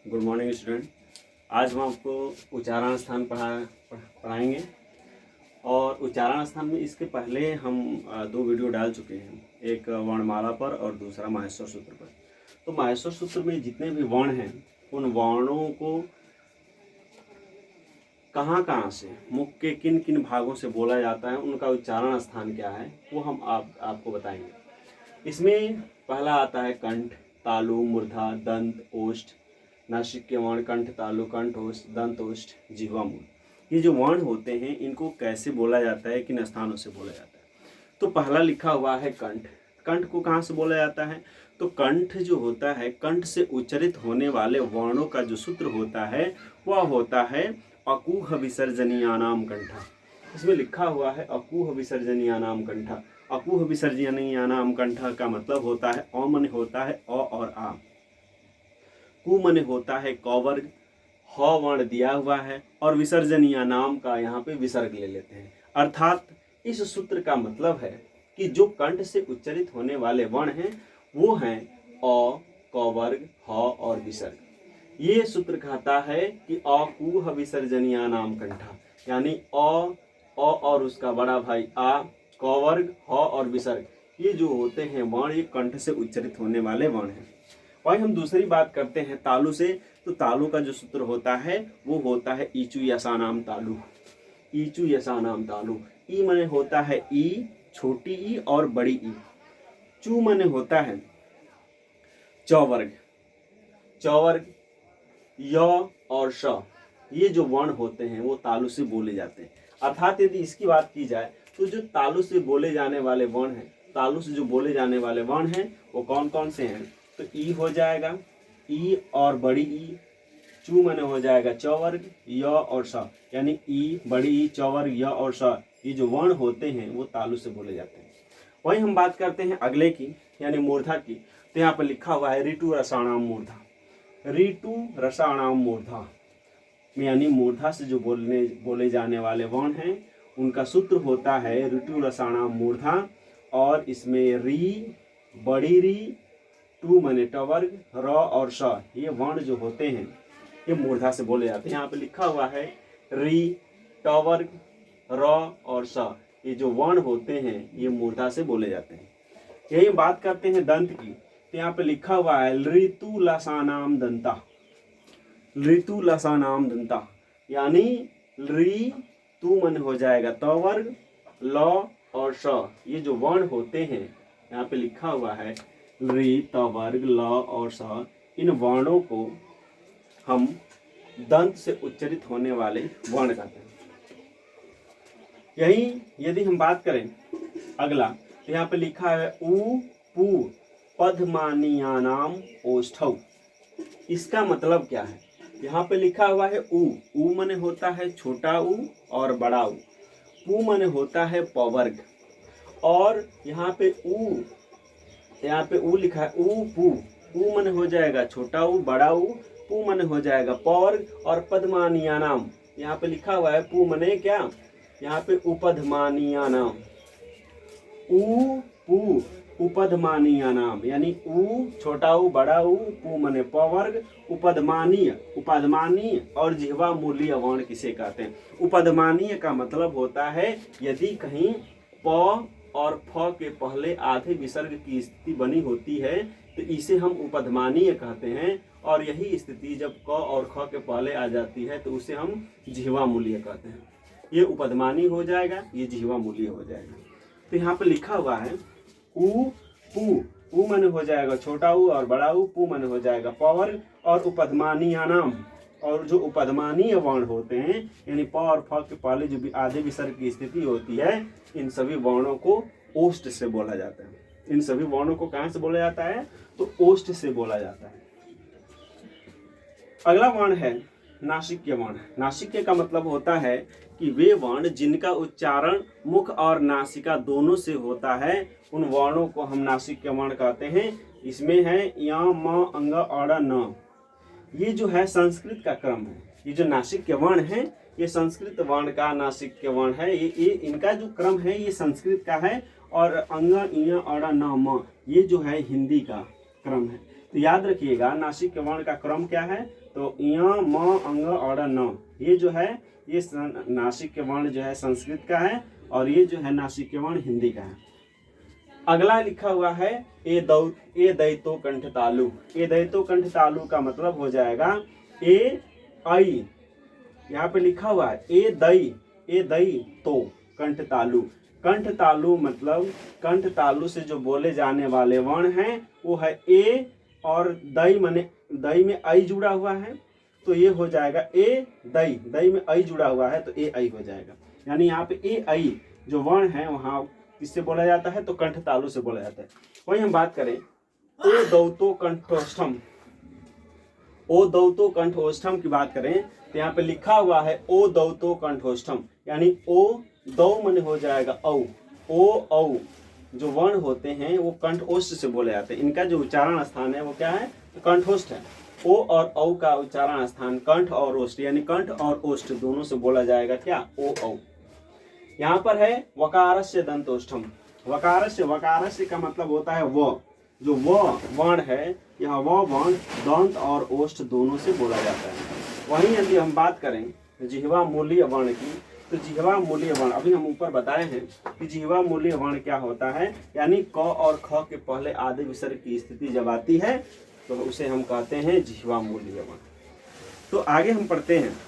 Good morning student. आज हम आपको उच्चारण स्थान पढ़ाएंगे और उच्चारण स्थान में इसके पहले हम दो वीडियो डाल चुके हैं, एक वर्णमाला पर और दूसरा माहेश्वर सूत्र पर। तो माहेश्वर सूत्र में जितने भी वर्ण हैं उन वर्णों को कहाँ कहाँ से, मुख के किन किन भागों से बोला जाता है, उनका उच्चारण स्थान क्या है वो हम आपको बताएंगे। इसमें पहला आता है कंठ, तालु, मूर्धा, दंत, ओष्ठ, नासिक के वर्ण कंठ, तालु, कंठ, ओष्ठ, दंत, ओष्ठ, जिह्वा, मूल। ये जो वर्ण होते हैं इनको कैसे बोला जाता है, किन स्थानों से बोला जाता है। तो पहला लिखा हुआ है कंठ। कंठ को कहाँ से बोला जाता है? तो कंठ जो होता है, कंठ से उच्चरित होने वाले वर्णों का जो सूत्र होता है वह होता है अकूह विसर्जनीयानाम कंठा। इसमें लिखा हुआ है अकूह विसर्जनीयानाम कंठा। अकूह विसर्जनीयानाम कंठा का मतलब होता है अ मन होता है अ और आ, कु मन होता है क वर्ग, ह वर्ण दिया हुआ है और विसर्जनीय नाम का यहाँ पे विसर्ग ले लेते हैं। अर्थात इस सूत्र का मतलब है कि जो कंठ से उच्चरित होने वाले वर्ण हैं वो हैं अ, क वर्ग, ह और विसर्ग। ये सूत्र कहता है कि अकूह विसर्जनीय नाम कंठा, यानी अ और उसका बड़ा भाई आ, क वर्ग, ह और विसर्ग, ये जो होते हैं वर्ण ये कंठ से उच्चरित होने वाले वर्ण हैं। वही हम दूसरी बात करते हैं तालु से। तो तालु का जो सूत्र होता है वो होता है ईचु यसानाम तालु। ईचु यसानाम तालु। ई मने होता है ई, छोटी ई और बड़ी ई। चू मने होता है चौवर्ग। चौवर्ग, य और श, ये जो वर्ण होते हैं वो तालु से बोले जाते हैं। अर्थात यदि इसकी बात की जाए तो जो तालु से बोले जाने वाले वर्ण हैं, तालु से जो बोले जाने वाले वर्ण हैं वो कौन कौन से हैं? तो ई हो जाएगा, ई और बड़ी ई। चू मने हो जाएगा चौवर्ग, य और स, यानी ई, बड़ी ई, चौवर्ग, य और स, ये जो वर्ण होते हैं वो तालु से बोले जाते हैं। वही हम बात करते हैं अगले की, यानी मूर्धा की। तो यहाँ पर लिखा हुआ है ऋतु रसाणाम मूर्धा। ऋतु रसाणाम मूर्धा, यानी मूर्धा से जो बोले जाने वाले वर्ण हैं उनका सूत्र होता है ऋतु रसाणाम मूर्धा। और इसमें री, बड़ी री, टू मने टवर्ग, र और स, ये वर्ण जो होते हैं ये मूर्धा से बोले जाते हैं। यहाँ पे लिखा हुआ है री, टवर्ग, र और स, ये जो वर्ण होते हैं ये मूर्धा से बोले जाते हैं। यही बात करते हैं दंत की। तो यहाँ पे लिखा हुआ है ऋतु लसानाम दंता। ऋतु लसानाम दंता, यानी री, तू मन हो जाएगा तवर्ग, ल और स, ये जो वर्ण होते हैं यहाँ पे लिखा हुआ है री, तवर्ग, ल और स, इन वर्णों को हम दंत से उच्चरित होने वाले वर्ण कहते हैं। यही यदि हम बात करें अगला, तो यहाँ पे लिखा है उ, पू, पद्मानियानाम ओष्ठौ। इसका मतलब क्या है? यहाँ पे लिखा हुआ है उ मने होता है छोटा उ और बड़ा उ, पू मने होता है पवर्ग, और यहाँ पे उ लिखा है उ पू। उ मने हो जाएगा छोटा उ, बड़ा उ, पू मने हो जाएगा पवर्ग, और पद्मानियानाम यहाँ पे लिखा हुआ है पू मने क्या? यहाँ पे उपधमानियानाम। उ पू उपधमानीयानाम, यानी उ छोटा उ, बड़ा उ, पू मने पवर्ग, उपधमानीय, उपधमानीय और जिह्वा मूलीय वर्ण किसे कहते हैं? उपधमानीय का मतलब होता है यदि कहीं प और फ के पहले आधे विसर्ग की स्थिति बनी होती है तो इसे हम उपधमानीय कहते हैं, और यही स्थिति जब क और ख के पहले आ जाती है तो उसे हम जिह्वा मूलीय कहते हैं। ये उपधमानी हो जाएगा, ये जिह्वा मूलीय हो जाएगा। तो यहाँ पे लिखा हुआ है उ पू। उ मन हो जाएगा छोटा उ और बड़ा उ, पू मन हो जाएगा पवर्ग, और उपधमानीयानाम, और जो उपधमानीय वर्ण होते हैं यानी प और फ के पहले जो भी आधे विसर्ग की स्थिति होती है इन सभी वर्णों को ओष्ठ से बोला जाता है। इन सभी वर्णों को कहाँ से बोला जाता है? तो ओष्ठ से बोला जाता है। अगला वर्ण है नासिक्य वर्ण। नासिक्य का मतलब होता है कि वे वर्ण जिनका उच्चारण मुख और नासिका दोनों से होता है उन वर्णों को हम नासिक्य वर्ण कहते हैं। इसमें है य, म, अंग, अड़, न। ये जो है संस्कृत का क्रम है। ये जो नासिक्य वर्ण है ये संस्कृत वर्ण का नासिक्य वर्ण है। ये इनका जो क्रम है ये संस्कृत का है, और अंग, इय, अड़, न, म ये जो है हिंदी का क्रम है। तो याद रखिएगा नासिक्य वर्ण का क्रम क्या है? तो य म अंग और न, ये जो है ये नासिक के वर्ण जो है संस्कृत का है और ये जो है नासिक के वर्ण हिंदी का है। अगला लिखा हुआ है ए दैतो कंठ तालु। ए दैतो कंठ तालु का मतलब हो जाएगा ए आई, यहाँ पे लिखा हुआ है ए दई तो कंठ तालु। कंठ तालु मतलब कंठ तालु से जो बोले जाने वाले वर्ण हैं वो है ए और दई, माने दई में आई जुड़ा हुआ है तो ये हो जाएगा ए दई, दई में आई जुड़ा हुआ है तो ए आई हो जाएगा। यानी यहाँ पे ए आई जो वर्ण है वहाँ किससे बोला जाता है, तो कंठ तालु से बोला जाता है। वही हम बात करें ओ दौतो कंठोष्ठम, ओ दौतो कंठोष्ठम की बात करें तो यहाँ पे लिखा हुआ है ओ दौतो कंठोष्ठम, यानी ओ दौ मन हो जाएगा ओ औ जो वर्ण होते हैं वो कंठोष्ठ से बोले जाते हैं। इनका जो उच्चारण स्थान है वो क्या है, तो कंठोष्ठ है। ओ और औ का उच्चारण स्थान कंठ और ओष्ठ, यानी कंठ और ओष्ठ दोनों से बोला जाएगा क्या, ओ औ। यहाँ पर है वकारस्य दंतोष्ठम। वकारस्य का मतलब होता है व, जो व वर्ण है यहाँ व वर्ण दंत और ओष्ठ दोनों से बोला जाता है। वहीं यदि हम बात करें जिह्वा मूलीय वर्ण की, तो जिह्वा मूलीय वर्ण अभी हम ऊपर बताए हैं कि जिह्वा मूलीय वर्ण क्या होता है, यानी क और ख के पहले आदि विसर्ग की स्थिति जब आती है तो उसे हम कहते हैं जिह्वा मूलीय वर्ण। तो आगे हम पढ़ते हैं